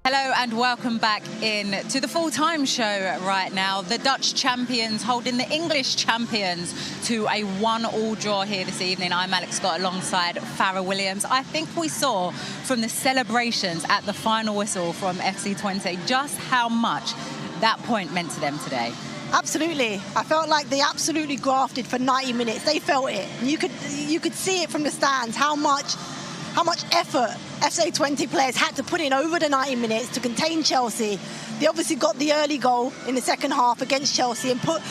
Hello and welcome back in to the full-time show right now. The Dutch champions holding the English champions to a 1-1 draw here this evening. I'm Alex Scott alongside Fara Williams. I think we saw from the celebrations at the final whistle from FC Twente just how much that point meant to them today. Absolutely. I felt like they absolutely grafted for 90 minutes. They felt it. You could see it from the stands how much effort FC Twente players had to put in over the 90 minutes to contain Chelsea. They obviously got the early goal in the second half against Chelsea and put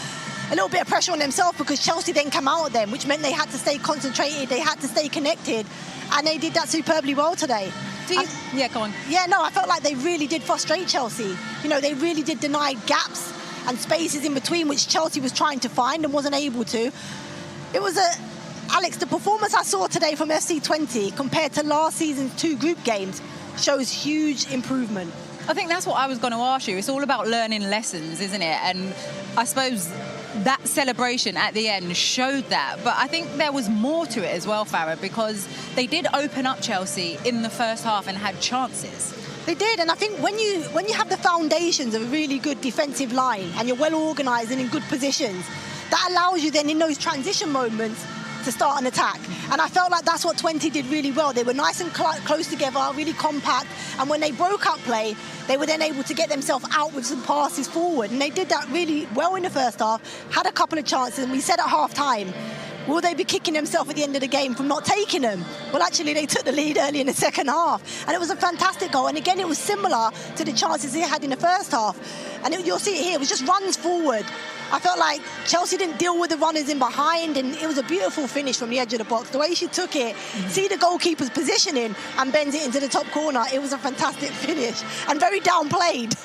a little bit of pressure on themselves because Chelsea then came out at them, which meant they had to stay concentrated, they had to stay connected, and they did that superbly well today. Yeah, go on. Yeah, no, I felt like they really did frustrate Chelsea. You know, they really did deny gaps and spaces in between, which Chelsea was trying to find and wasn't able to. It was Alex, the performance I saw today from FC Twente compared to last season's 2 group games shows huge improvement. I think that's what I was going to ask you. It's all about learning lessons, isn't it? And I suppose that celebration at the end showed that. But I think there was more to it as well, Fara, because they did open up Chelsea in the first half and had chances. They did, and I think when you have the foundations of a really good defensive line and you're well organised and in good positions, that allows you then in those transition moments to start an attack. And I felt like that's what Twente did really well. They were nice and close together, really compact, and when they broke up play, they were then able to get themselves out with some passes forward, and they did that really well in the first half, had a couple of chances, and we said at half-time, will they be kicking themselves at the end of the game from not taking them? Well, actually, they took the lead early in the second half, and it was a fantastic goal. And again, it was similar to the chances they had in the first half. And you'll see it here, it was just runs forward. I felt like Chelsea didn't deal with the runners in behind, and it was a beautiful finish from the edge of the box. The way she took it, see the goalkeeper's positioning and bends it into the top corner. It was a fantastic finish and very downplayed.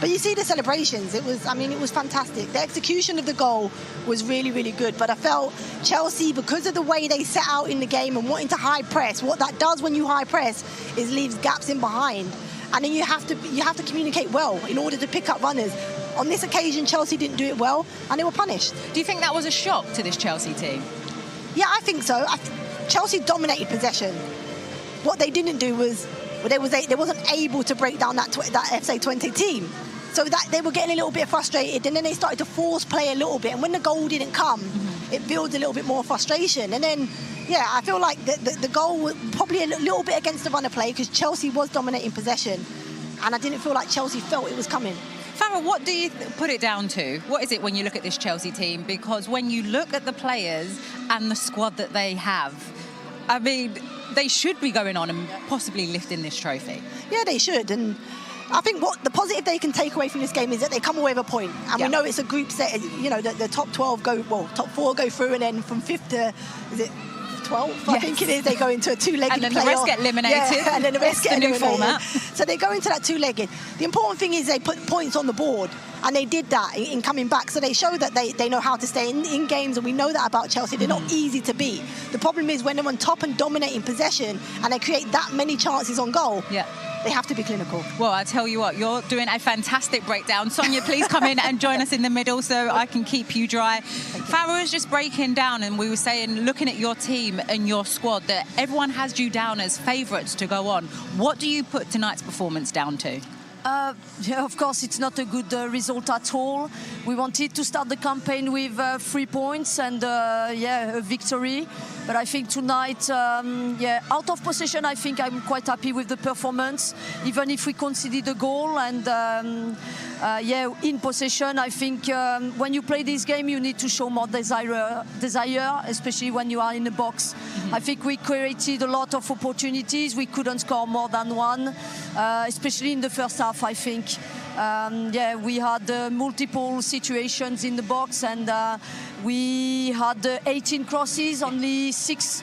But you see the celebrations, it was fantastic. The execution of the goal was really, really good. But I felt Chelsea, because of the way they set out in the game and wanting to high press, what that does when you high press is leaves gaps in behind. And then you have to communicate well in order to pick up runners. On this occasion, Chelsea didn't do it well, and they were punished. Do you think that was a shock to this Chelsea team? Yeah, I think so. Chelsea dominated possession. What they didn't do was, they wasn't able to break down that FC Twente team. So that they were getting a little bit frustrated, and then they started to force play a little bit. And when the goal didn't come, it builds a little bit more frustration. And then, yeah, I feel like the goal was probably a little bit against the run of play because Chelsea was dominating possession, and I didn't feel like Chelsea felt it was coming. Farah, what do you put it down to? What is it when you look at this Chelsea team? Because when you look at the players and the squad that they have, I mean, they should be going on and possibly lifting this trophy. Yeah, they should. And I think what the positive they can take away from this game is that they come away with a point. And we know it's a group set. You know, the top 12 top 4 go through, and then from 5th to, is it 12? Yes. I think it is. They go into a 2-legged and then playoff. The rest get eliminated. Yeah, and then the rest get eliminated. New format. So they go into that 2-legged. The important thing is they put points on the board, and they did that in coming back. So they show that they know how to stay in games, and we know that about Chelsea. They're not easy to beat. The problem is when they're on top and dominating possession, and they create that many chances on goal. Yeah. They have to be clinical. Well, I tell you what, you're doing a fantastic breakdown. Sonia, please come in and join us in the middle so I can keep you dry. Farah was just breaking down, and we were saying, looking at your team and your squad, that everyone has you down as favourites to go on. What do you put tonight's performance down to? Yeah, of course, it's not a good result at all. We wanted to start the campaign with 3 points and, a victory. But I think tonight, out of possession, I think I'm quite happy with the performance, even if we conceded a goal. And, in possession, I think when you play this game, you need to show more desire, especially when you are in the box. I think we created a lot of opportunities. We couldn't score more than one, especially in the first half, I think. We had multiple situations in the box, and we had 18 crosses, only 6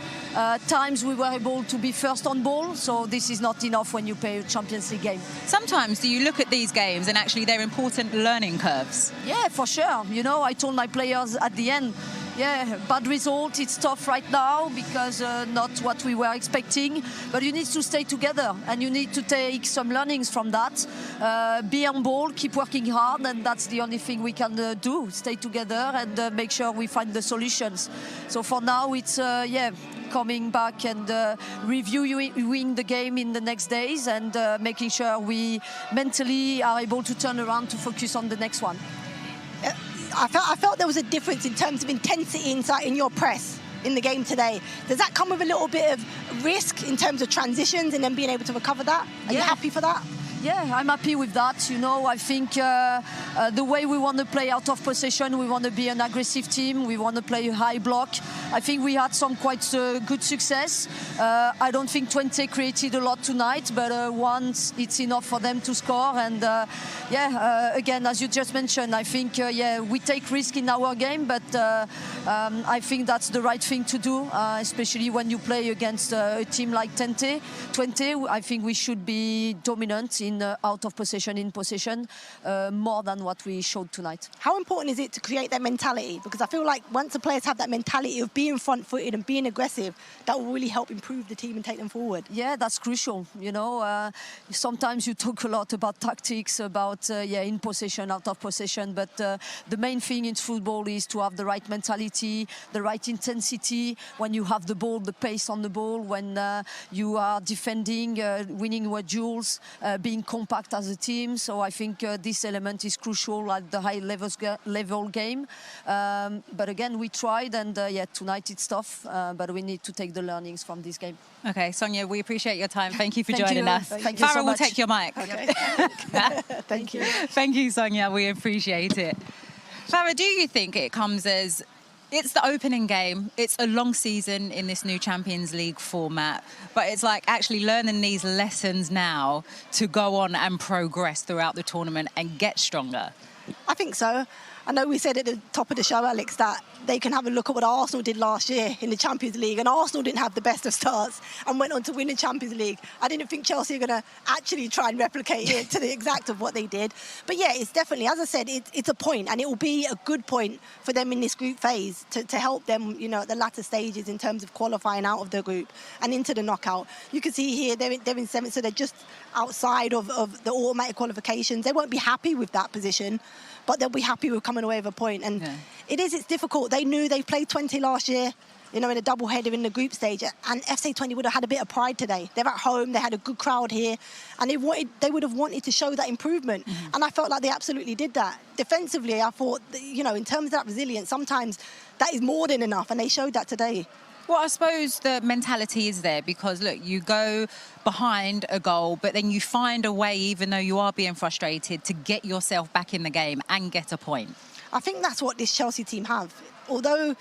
times we were able to be first on ball, so this is not enough when you play a Champions League game. Sometimes do you look at these games and actually they're important learning curves? Yeah, for sure. You know, I told my players at the end, bad result, it's tough right now because not what we were expecting, but you need to stay together and you need to take some learnings from that. Be on ball, keep working hard, and that's the only thing we can do, stay together and make sure we find the solutions. So for now it's coming back and reviewing the game in the next days and making sure we mentally are able to turn around to focus on the next one. I felt there was a difference in terms of intensity in your press in the game today. Does that come with a little bit of risk in terms of transitions and then being able to recover that? Are you happy for that? Yeah, I'm happy with that. You know, I think the way we want to play out of possession, we want to be an aggressive team. We want to play a high block. I think we had some quite good success. I don't think Twente created a lot tonight, but once it's enough for them to score. And again, as you just mentioned, I think we take risk in our game, but I think that's the right thing to do, especially when you play against a team like Twente. I think we should be dominant in out of possession, in possession, more than what we showed tonight. How important is it to create that mentality? Because I feel like once the players have that mentality of being front-footed and being aggressive, that will really help improve the team and take them forward. Yeah, that's crucial. You know, sometimes you talk a lot about tactics, about in possession, out of possession, but the main thing in football is to have the right mentality, the right intensity when you have the ball, the pace on the ball, when you are defending, winning your duels, being compact as a team. So I think this element is crucial at the high level game. But again, we tried, and tonight it's tough, but we need to take the learnings from this game. Okay, Sonia, we appreciate your time. Thank you for joining us. Thank you Fara so much. will take your mic. Okay. Thank you. Thank you, Sonia. We appreciate it. Fara, do you think it comes as... It's the opening game. It's a long season in this new Champions League format. But it's like actually learning these lessons now to go on and progress throughout the tournament and get stronger. I think so. I know we said at the top of the show, Alex, that they can have a look at what Arsenal did last year in the Champions League, and Arsenal didn't have the best of starts and went on to win the Champions League. I didn't think Chelsea are going to actually try and replicate it to the exact of what they did. But yeah, it's definitely, as I said, it's a point, and it will be a good point for them in this group phase to help them, you know, at the latter stages in terms of qualifying out of the group and into the knockout. You can see here they're in seventh, so they're just outside of the automatic qualifications. They won't be happy with that position, but they'll be happy with coming away with a point. And it's difficult. They knew they played Twente last year, you know, in a double-header in the group stage, and FC Twente would have had a bit of pride today. They're at home, they had a good crowd here, and they would have wanted to show that improvement. And I felt like they absolutely did that. Defensively, I thought, you know, in terms of that resilience, sometimes that is more than enough, and they showed that today. Well, I suppose the mentality is there because, look, you go behind a goal, but then you find a way, even though you are being frustrated, to get yourself back in the game and get a point. I think that's what this Chelsea team have. Although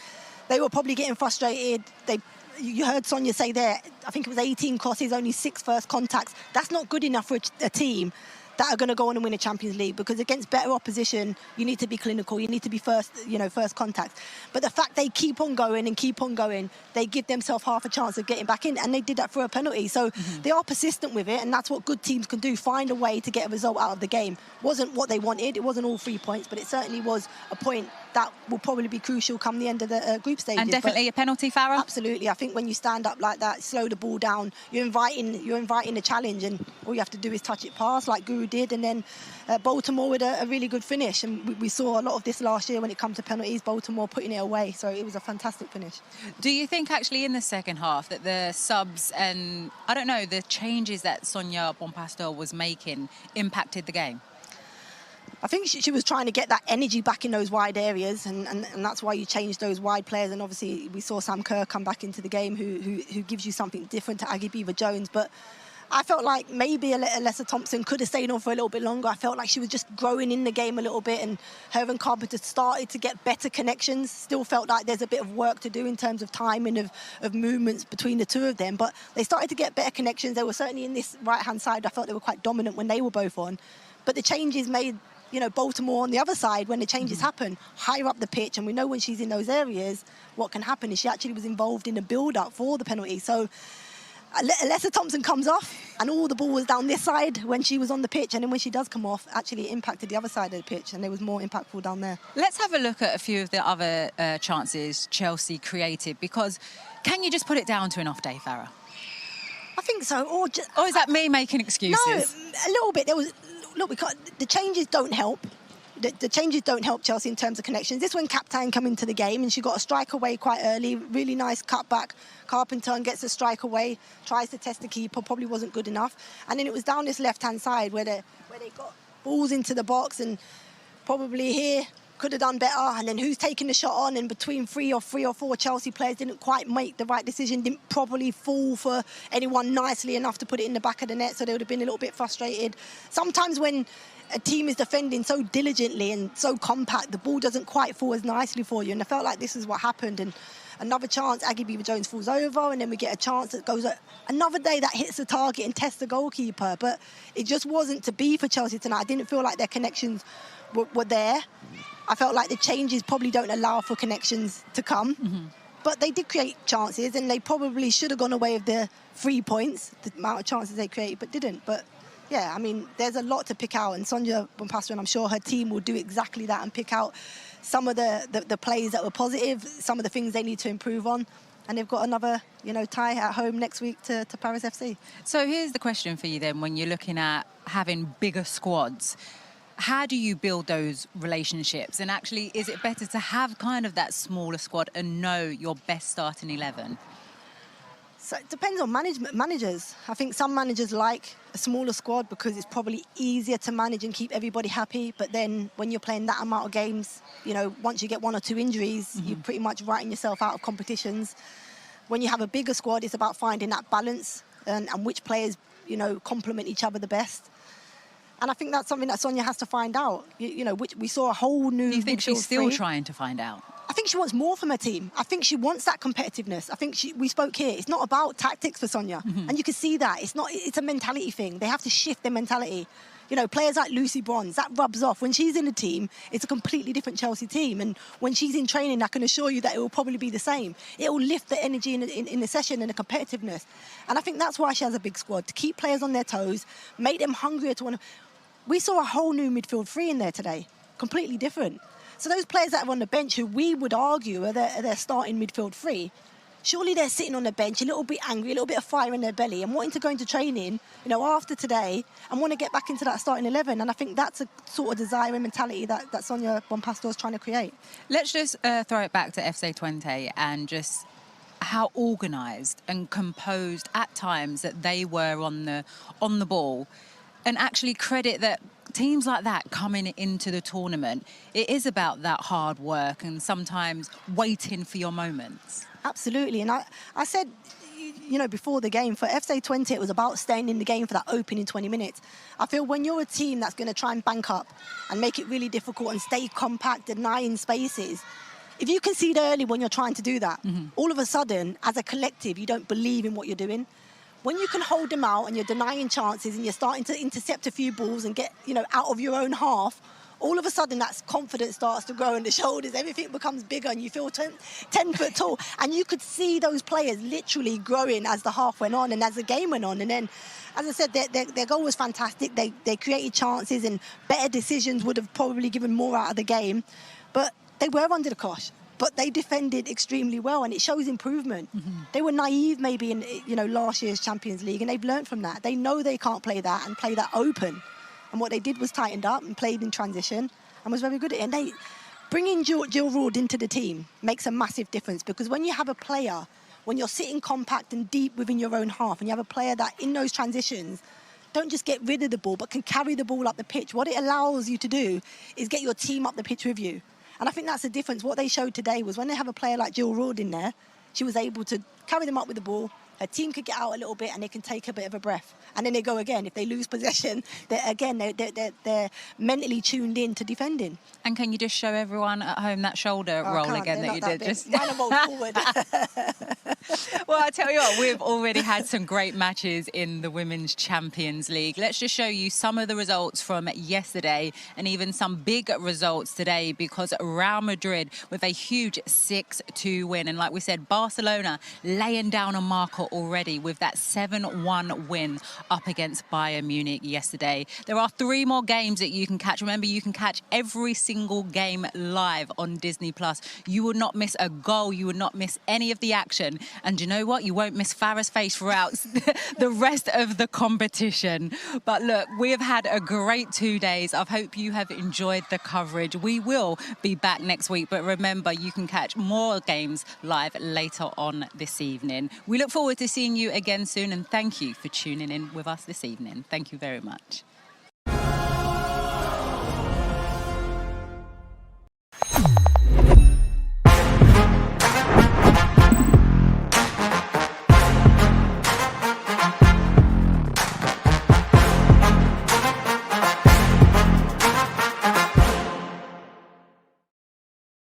they were probably getting frustrated, you heard Sonia say there, I think it was 18 crosses, only 6 first contacts. That's not good enough for a team that are going to go on and win a Champions League, because against better opposition, you need to be clinical, you need to be first contact. But the fact they keep on going, they give themselves half a chance of getting back in, and they did that for a penalty. So they are persistent with it, and that's what good teams can do, find a way to get a result out of the game. Wasn't what they wanted, it wasn't all 3 points, but it certainly was a point that will probably be crucial come the end of the group stages. And definitely a penalty, Fara? Absolutely. I think when you stand up like that, slow the ball down, you're inviting a challenge, and all you have to do is touch it past like Guru did, and then Baltimore with a really good finish. And we saw a lot of this last year when it comes to penalties, Baltimore putting it away. So it was a fantastic finish. Do you think actually in the second half that the subs and, I don't know, the changes that Sonia Bompastor was making impacted the game? I think she was trying to get that energy back in those wide areas, and that's why you changed those wide players. And obviously we saw Sam Kerr come back into the game, who gives you something different to Aggie Beaver-Jones. But I felt like maybe Alessa Thompson could have stayed on for a little bit longer. I felt like she was just growing in the game a little bit, and her and Carpenter started to get better connections. Still felt like there's a bit of work to do in terms of timing of movements between the two of them, but they started to get better connections. They were certainly in this right-hand side. I felt they were quite dominant when they were both on. But the changes made, you know, Baltimore on the other side, when the changes happen, higher up the pitch, and we know when she's in those areas, what can happen is she actually was involved in the build-up for the penalty. So Alessa Thompson comes off, and all the ball was down this side when she was on the pitch, and then when she does come off, actually it impacted the other side of the pitch, and it was more impactful down there. Let's have a look at a few of the other chances Chelsea created, because can you just put it down to an off day, Fara? I think so. Or is that me making excuses? No, a little bit. The changes don't help. the changes don't help Chelsea in terms of connections. This one, Captain come into the game and she got a strike away quite early. Really nice cutback. Carpenter gets a strike away, tries to test the keeper, probably wasn't good enough. And then it was down this left-hand side where they got balls into the box, and probably here could have done better. And then who's taking the shot on? And between three or four Chelsea players didn't quite make the right decision, didn't probably fall for anyone nicely enough to put it in the back of the net, so they would have been a little bit frustrated. Sometimes when a team is defending so diligently and so compact, the ball doesn't quite fall as nicely for you. And I felt like this is what happened. And another chance, Aggie Beaver-Jones falls over, and then we get a chance that goes another day that hits the target and tests the goalkeeper. But it just wasn't to be for Chelsea tonight. I didn't feel like their connections were there. I felt like the changes probably don't allow for connections to come. Mm-hmm. But they did create chances, and they probably should have gone away with the 3 points, the amount of chances they created, but didn't. But yeah, I mean, there's a lot to pick out, and Sonia Bompastor, and I'm sure her team will do exactly that and pick out some of the plays that were positive, some of the things they need to improve on. And they've got another, tie at home next week to Paris FC. So here's the question for you then, when you're looking at having bigger squads, how do you build those relationships? And actually, is it better to have kind of that smaller squad and know your best starting 11? So it depends on managers. I think some managers like a smaller squad because it's probably easier to manage and keep everybody happy. But then when you're playing that amount of games, once you get 1 or 2 injuries, you're pretty much writing yourself out of competitions. When you have a bigger squad, it's about finding that balance and which players, complement each other the best. And I think that's something that Sonia has to find out. Which we saw a whole new... Do you think she's still trying to find out? I think she wants more from her team. I think she wants that competitiveness. I think we spoke here. It's not about tactics for Sonia. Mm-hmm. And you can see that. It's a mentality thing. They have to shift their mentality. Players like Lucy Bronze, that rubs off. When she's in the team, it's a completely different Chelsea team. And when she's in training, I can assure you that it will probably be the same. It will lift the energy in the session and the competitiveness. And I think that's why she has a big squad, to keep players on their toes, make them hungrier to want to... We saw a whole new midfield 3 in there today, completely different. So those players that are on the bench, who we would argue are their starting midfield 3, surely they're sitting on the bench a little bit angry, a little bit of fire in their belly, and wanting to go into training, after today, and want to get back into that starting 11. And I think that's a sort of desire and mentality that Sonia Bompastor is trying to create. Let's just throw it back to FC Twente and just how organised and composed at times that they were on the ball, and actually credit that teams like that coming into the tournament, it is about that hard work and sometimes waiting for your moments. Absolutely. And I said, before the game, for FC Twente, it was about staying in the game for that opening 20 minutes. I feel when you're a team that's going to try and bank up and make it really difficult and stay compact, denying spaces, if you concede early when you're trying to do that, all of a sudden, as a collective, you don't believe in what you're doing. When you can hold them out and you're denying chances and you're starting to intercept a few balls and get, out of your own half, all of a sudden that confidence starts to grow in the shoulders. Everything becomes bigger and you feel 10 foot tall. And you could see those players literally growing as the half went on and as the game went on. And then, as I said, their goal was fantastic. They created chances, and better decisions would have probably given more out of the game. But they were under the cosh. But they defended extremely well, and it shows improvement. Mm-hmm. They were naive maybe in last year's Champions League, and they've learned from that. They know they can't play that and play that open. And what they did was tightened up and played in transition and was very good at it. And bringing Jill Roord into the team makes a massive difference, because when you have a player, when you're sitting compact and deep within your own half, and you have a player that in those transitions don't just get rid of the ball but can carry the ball up the pitch, what it allows you to do is get your team up the pitch with you. And I think that's the difference. What they showed today was when they have a player like Jill Roord in there, she was able to carry them up with the ball. Her team could get out a little bit and they can take a bit of a breath. And then they go again. If they lose possession, they're mentally tuned in to defending. And can you just show everyone at home that shoulder roll again that you did? Just mine are rolled forward. Well, I tell you what, we've already had some great matches in the Women's Champions League. Let's just show you some of the results from yesterday and even some big results today, because Real Madrid with a huge 6-2 win. And like we said, Barcelona laying down a mark already with that 7-1 win up against Bayern Munich yesterday. There are 3 more games that you can catch. Remember, you can catch every single game live on Disney+. You will not miss a goal. You will not miss any of the action. And you know what? You won't miss Fara's face throughout the rest of the competition. But look, we have had a great 2 days. I hope you have enjoyed the coverage. We will be back next week. But remember, you can catch more games live later on this evening. We look forward to seeing you again soon. And thank you for tuning in with us this evening. Thank you very much.